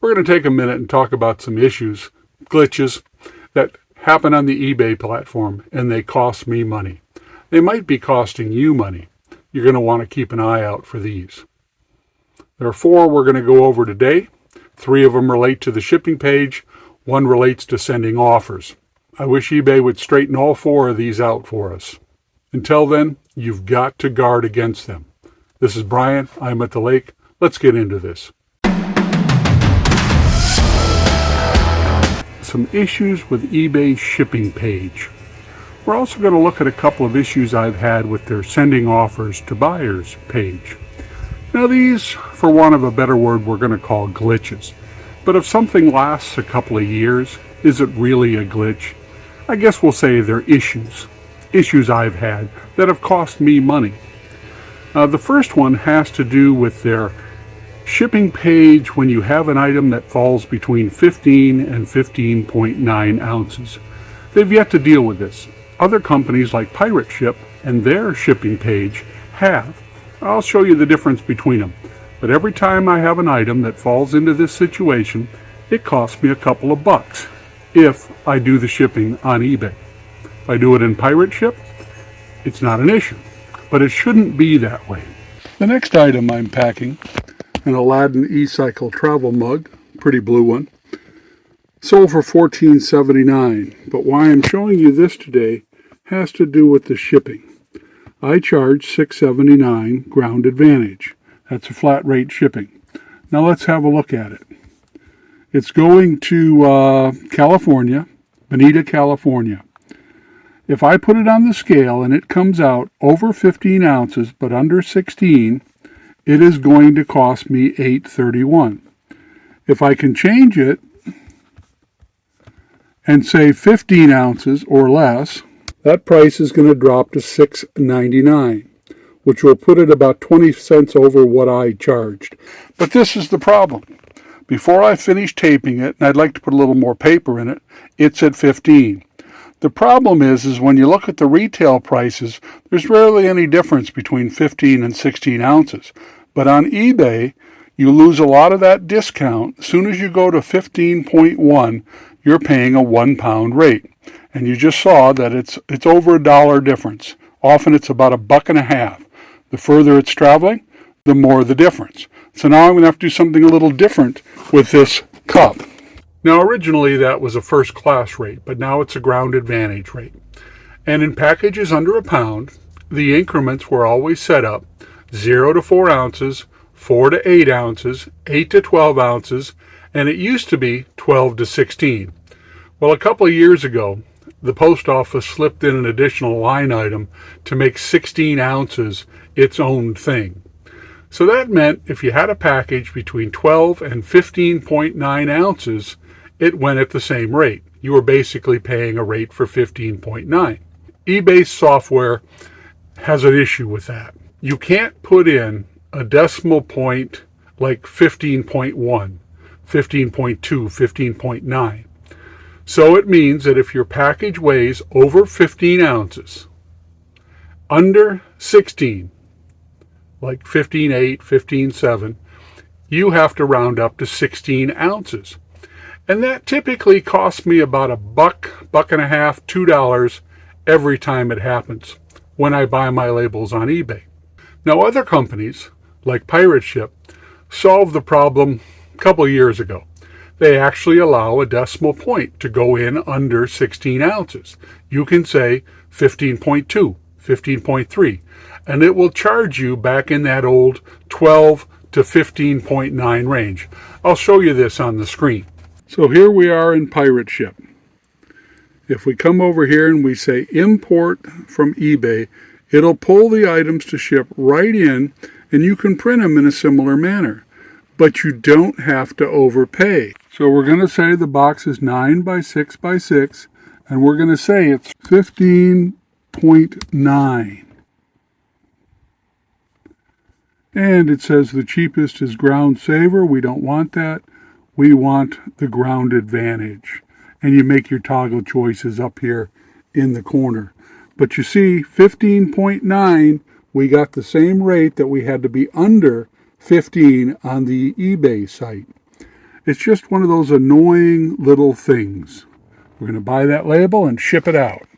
We're going to take a minute and talk about some issues, glitches that happen on the eBay platform, and they cost me money. They might be costing you money. You're going to want to keep an eye out for these. There are 4 we're going to go over today. 3 of them relate to the shipping page. 1 relates to sending offers. I wish eBay would straighten all 4 of these out for us. Until then, you've got to guard against them. This is Brian. I'm at the lake. Let's get into this. Some issues with eBay's shipping page. We're also going to look at a couple of issues I've had with their sending offers to buyers page. Now these, for want of a better word, we're going to call glitches. But if something lasts a couple of years, is it really a glitch? I guess we'll say they're issues I've had that have cost me money. The first one has to do with their shipping page when you have an item that falls between 15 and 15.9 ounces. They've yet to deal with this. Other companies like Pirate Ship and their shipping page have. I'll show you the difference between them. But every time I have an item that falls into this situation, it costs me a couple of bucks if I do the shipping on eBay. If I do it in Pirate Ship, it's not an issue. But it shouldn't be that way. The next item I'm packing, an Aladdin E-Cycle travel mug, pretty blue one, sold for $14.79. But why I'm showing you this today has to do with the shipping. I charge $6.79 ground advantage. That's a flat rate shipping. Now let's have a look at it. It's going to California, Bonita, California. If I put it on the scale and it comes out over 15 ounces but under 16, it is going to cost me $8.31. If I can change it and say 15 ounces or less, that price is going to drop to $6.99, which will put it about 20 cents over what I charged. But this is the problem. Before I finish taping it, and I'd like to put a little more paper in it, it's at 15. The problem is when you look at the retail prices, there's rarely any difference between 15 and 16 ounces. But on eBay, you lose a lot of that discount. As soon as you go to 15.1, you're paying a 1 pound rate. And you just saw that it's over $1 difference. Often it's about $1.50. The further it's traveling, the more the difference. So now I'm going to have to do something a little different with this cup. Now originally that was a first class rate, but now it's a ground advantage rate. And in packages under a pound, the increments were always set up 0 to 4 ounces, 4 to 8 ounces, 8 to 12 ounces, and it used to be 12 to 16. Well, a couple of years ago, the post office slipped in an additional line item to make 16 ounces its own thing. So that meant if you had a package between 12 and 15.9 ounces, it went at the same rate. You were basically paying a rate for 15.9. eBay's software has an issue with that. You can't put in a decimal point like 15.1, 15.2, 15.9. So it means that if your package weighs over 15 ounces, under 16, like 15.8, 15.7, you have to round up to 16 ounces. And that typically costs me about $1, $1.50, $2 every time it happens when I buy my labels on eBay. Now other companies, like Pirate Ship, solved the problem a couple of years ago. They actually allow a decimal point to go in under 16 ounces. You can say 15.2, 15.3, and it will charge you back in that old 12 to 15.9 range. I'll show you this on the screen. So here we are in Pirate Ship. If we come over here and we say import from eBay, it'll pull the items to ship right in, and you can print them in a similar manner. But you don't have to overpay. So we're going to say the box is 9 by 6 by 6, and we're going to say it's 15.9. And it says the cheapest is ground saver. We don't want that. We want the ground advantage. And you make your toggle choices up here in the corner. But you see, 15.9, we got the same rate that we had to be under 15 on the eBay site. It's just one of those annoying little things. We're going to buy that label and ship it out.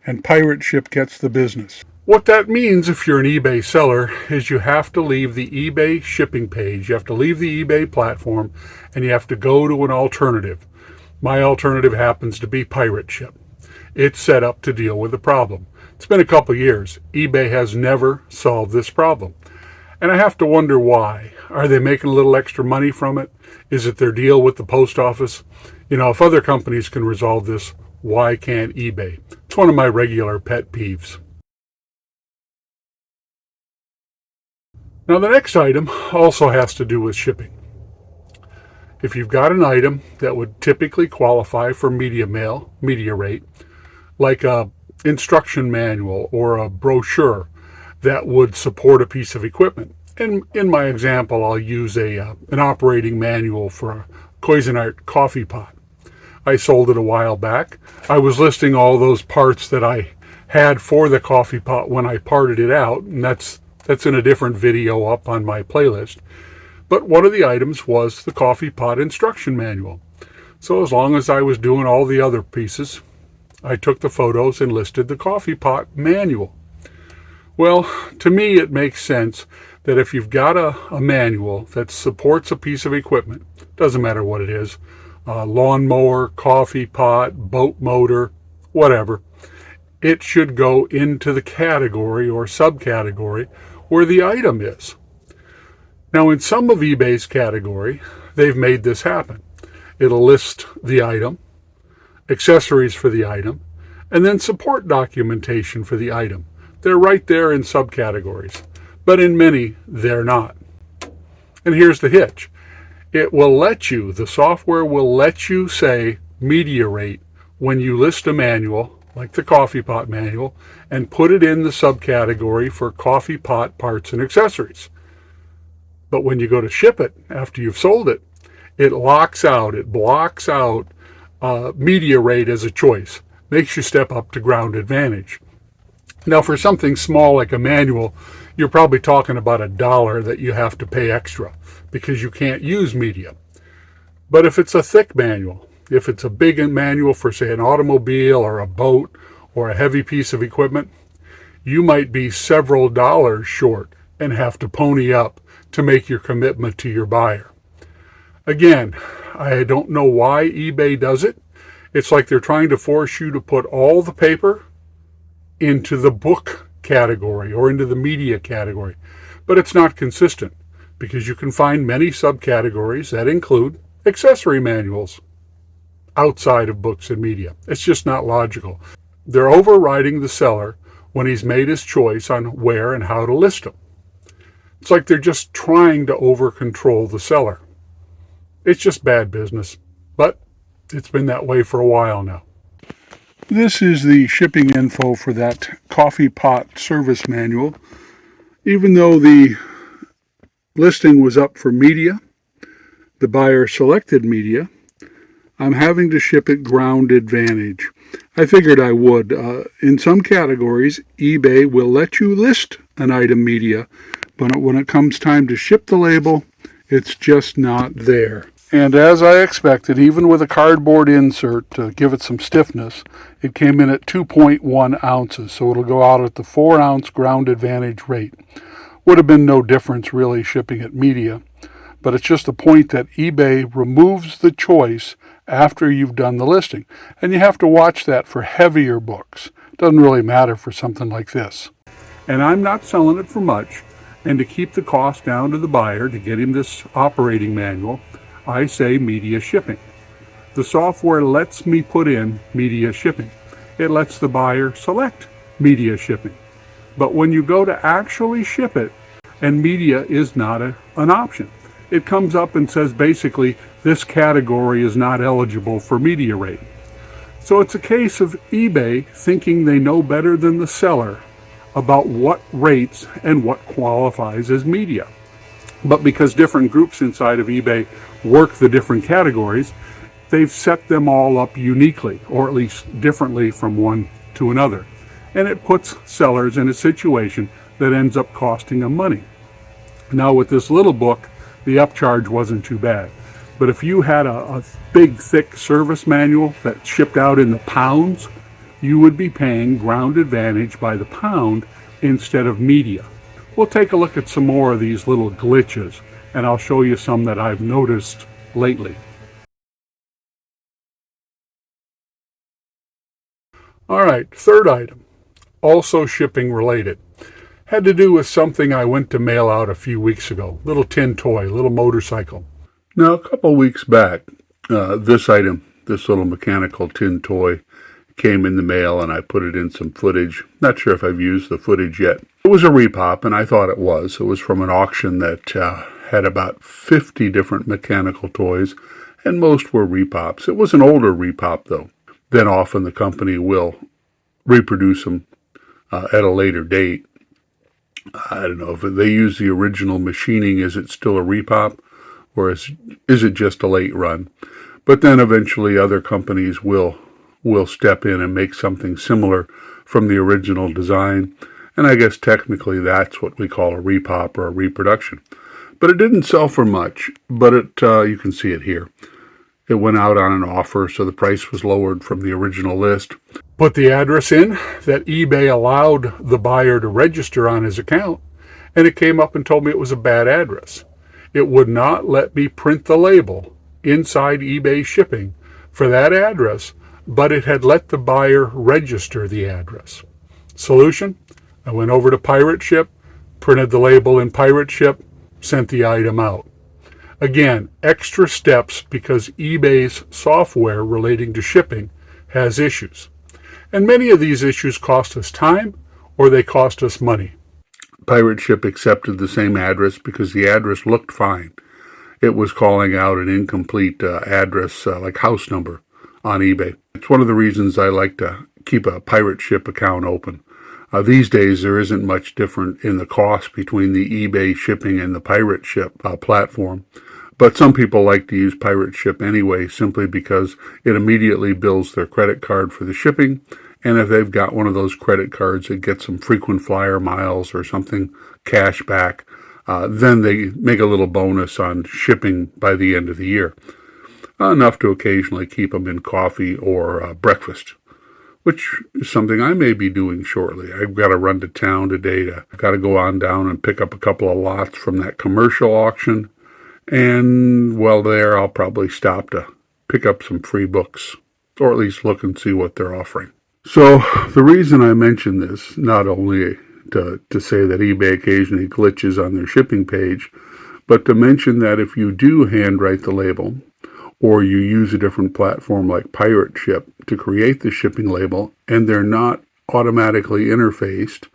And Pirate Ship gets the business. What that means if you're an eBay seller is you have to leave the eBay shipping page. You have to leave the eBay platform and you have to go to an alternative. My alternative happens to be Pirate Ship. It's set up to deal with the problem. It's been a couple years. eBay has never solved this problem. And I have to wonder why. Are they making a little extra money from it? Is it their deal with the post office? You know, if other companies can resolve this, why can't eBay? It's one of my regular pet peeves. Now the next item also has to do with shipping. If you've got an item that would typically qualify for media rate, like a instruction manual or a brochure that would support a piece of equipment. And in my example, I'll use an operating manual for a Cuisinart coffee pot. I sold it a while back. I was listing all those parts that I had for the coffee pot when I parted it out, and that's in a different video up on my playlist. But one of the items was the coffee pot instruction manual. So as long as I was doing all the other pieces, I took the photos and listed the coffee pot manual. Well, to me, it makes sense that if you've got a manual that supports a piece of equipment, doesn't matter what it is, lawnmower, coffee pot, boat motor, whatever, it should go into the category or subcategory where the item is. Now, in some of eBay's category, they've made this happen. It'll list the item, accessories for the item, and then support documentation for the item. They're right there in subcategories, but in many, they're not. And here's the hitch. The software will let you say media rate when you list a manual, like the coffee pot manual, and put it in the subcategory for coffee pot parts and accessories. But when you go to ship it after you've sold it, it blocks out media rate as a choice. Makes you step up to ground advantage. Now, for something small like a manual, you're probably talking about $1 that you have to pay extra because you can't use media. But if it's a thick manual, if it's a big manual for, say, an automobile or a boat or a heavy piece of equipment, you might be several dollars short and have to pony up to make your commitment to your buyer. Again, I don't know why eBay does it. It's like they're trying to force you to put all the paper into the book category or into the media category. But it's not consistent because you can find many subcategories that include accessory manuals outside of books and media. It's just not logical. They're overriding the seller when he's made his choice on where and how to list them. It's like they're just trying to over-control the seller. It's just bad business, but it's been that way for a while now. This is the shipping info for that coffee pot service manual. Even though the listing was up for media, the buyer selected media, I'm having to ship it ground advantage. I figured I would. In some categories, eBay will let you list an item media, but when it comes time to ship the label, it's just not there. And as I expected, even with a cardboard insert to give it some stiffness, it came in at 2.1 ounces, so it'll go out at the 4-ounce ground advantage rate. Would have been no difference really shipping it media, but it's just the point that eBay removes the choice after you've done the listing. And you have to watch that for heavier books. Doesn't really matter for something like this. And I'm not selling it for much, and to keep the cost down to the buyer, to get him this operating manual, I say media shipping. The software lets me put in media shipping. It lets the buyer select media shipping. But when you go to actually ship it, and media is not an option, it comes up and says basically this category is not eligible for media rate. So it's a case of eBay thinking they know better than the seller about what rates and what qualifies as media. But because different groups inside of eBay work the different categories, they've set them all up uniquely, or at least differently from one to another. And it puts sellers in a situation that ends up costing them money. Now with this little book, the upcharge wasn't too bad. But if you had a big, thick service manual that shipped out in the pounds, you would be paying Ground Advantage by the pound instead of media. We'll take a look at some more of these little glitches, and I'll show you some that I've noticed lately. All right, third item, also shipping related. Had to do with something I went to mail out a few weeks ago. Little tin toy, little motorcycle. Now, a couple weeks back, this item, this little mechanical tin toy, came in the mail, and I put it in some footage. Not sure if I've used the footage yet. It was a repop, and I thought it was. It was from an auction that had about 50 different mechanical toys, and most were repops. It was an older repop, though. Then often the company will reproduce them at a later date. I don't know if they use the original machining. Is it still a repop, or is it just a late run? But then eventually other companies will step in and make something similar from the original design. And I guess technically that's what we call a repop or a reproduction. But it didn't sell for much, but you can see it here. It went out on an offer, so the price was lowered from the original list. Put the address in that eBay allowed the buyer to register on his account, and it came up and told me it was a bad address. It would not let me print the label inside eBay shipping for that address, but it had let the buyer register the address. Solution? I went over to Pirate Ship, printed the label in Pirate Ship, sent the item out. Again, extra steps because eBay's software relating to shipping has issues. And many of these issues cost us time or they cost us money. Pirate Ship accepted the same address because the address looked fine. It was calling out an incomplete address, like house number, on eBay. It's one of the reasons I like to keep a Pirate Ship account open. These days, there isn't much different in the cost between the eBay shipping and the Pirate Ship platform. But some people like to use Pirate Ship anyway, simply because it immediately bills their credit card for the shipping. And if they've got one of those credit cards that gets some frequent flyer miles or something cash back, then they make a little bonus on shipping by the end of the year. Enough to occasionally keep them in coffee or breakfast, which is something I may be doing shortly. I've got to run to town today. I've got to go on down and pick up a couple of lots from that commercial auction. And while there, I'll probably stop to pick up some free books, or at least look and see what they're offering. So the reason I mention this, not only to say that eBay occasionally glitches on their shipping page, but to mention that if you do handwrite the label, or you use a different platform like Pirate Ship to create the shipping label, and they're not automatically interfaced,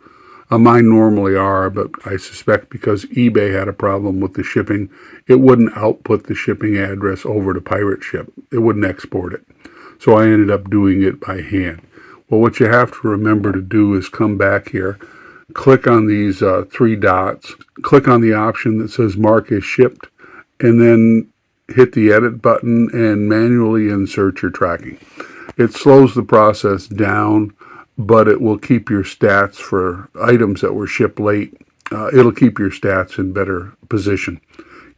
mine normally are, but I suspect because eBay had a problem with the shipping, it wouldn't output the shipping address over to Pirate Ship. It wouldn't export it. So I ended up doing it by hand. Well, what you have to remember to do is come back here, click on these three dots, click on the option that says Mark as Shipped, and then hit the Edit button and manually insert your tracking. It slows the process down, but it will keep your stats for items that were shipped late. It'll keep your stats in better position.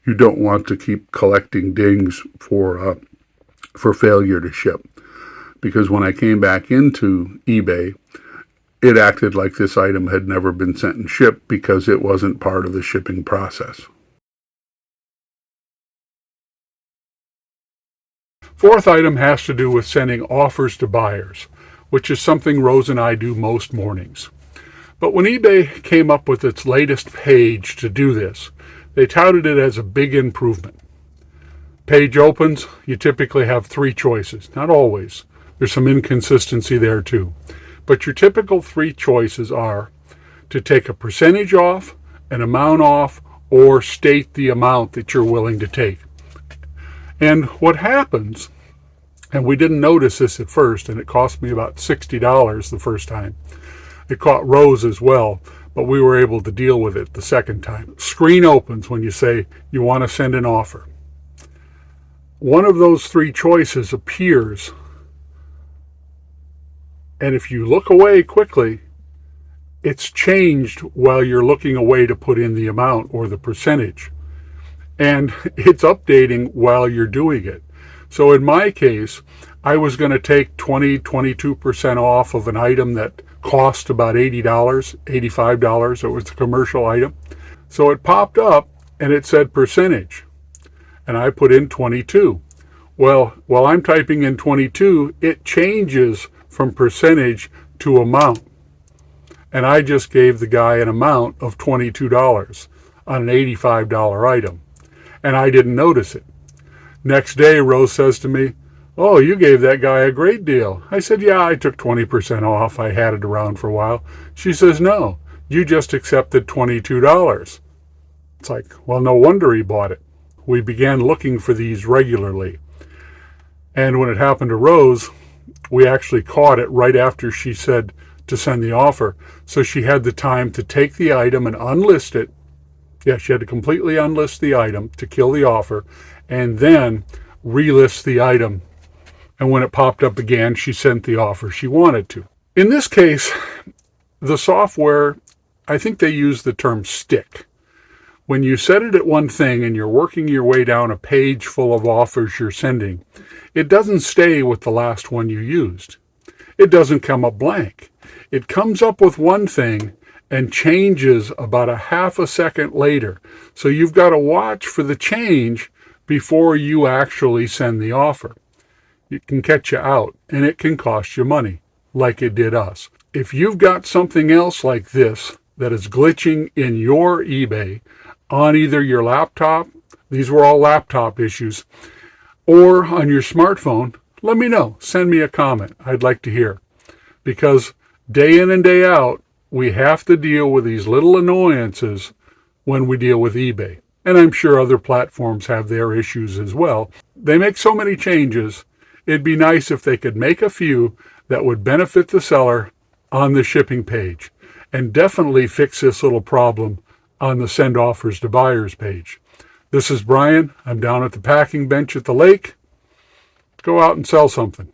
You don't want to keep collecting dings for failure to ship. Because when I came back into eBay, it acted like this item had never been sent and shipped because it wasn't part of the shipping process. Fourth item has to do with sending offers to buyers, which is something Rose and I do most mornings. But when eBay came up with its latest page to do this, they touted it as a big improvement. Page opens, you typically have three choices. Not always. There's some inconsistency there too. But your typical three choices are to take a percentage off, an amount off, or state the amount that you're willing to take. And what happens, and we didn't notice this at first, and it cost me about $60 the first time. It caught Rose as well, but we were able to deal with it the second time. Screen opens when you say you want to send an offer. One of those three choices appears, and if you look away quickly, it's changed while you're looking away to put in the amount or the percentage. and it's updating while you're doing it. So in my case, I was going to take 22% off of an item that cost about $80, $85. It was a commercial item. So it popped up and it said percentage, and I put in 22. Well, while I'm typing in 22, it changes from percentage to amount. And I just gave the guy an amount of $22 on an $85 item, and I didn't notice it. Next day, Rose says to me, "Oh, you gave that guy a great deal." I said, "Yeah, I took 20% off. I had it around for a while." She says, "No, you just accepted $22. It's like, well, no wonder he bought it. We began looking for these regularly. And when it happened to Rose, we actually caught it right after she said to send the offer. So she had the time to take the item and unlist it. Yeah, she had to completely unlist the item to kill the offer and then relist the item. And when it popped up again, she sent the offer she wanted to. In this case, the software, I think they use the term stick. When you set it at one thing and you're working your way down a page full of offers you're sending, it doesn't stay with the last one you used. It doesn't come up blank. It comes up with one thing and changes about a half a second later. So you've got to watch for the change before you actually send the offer. It can catch you out, and it can cost you money, like it did us. If you've got something else like this that is glitching in your eBay on either your laptop, these were all laptop issues, or on your smartphone, let me know. Send me a comment. I'd like to hear. Because day in and day out, we have to deal with these little annoyances when we deal with eBay. And I'm sure other platforms have their issues as well. They make so many changes. It'd be nice if they could make a few that would benefit the seller on the shipping page, and definitely fix this little problem on the send offers to buyers page. This is Brian. I'm down at the packing bench at the lake. Go out and sell something.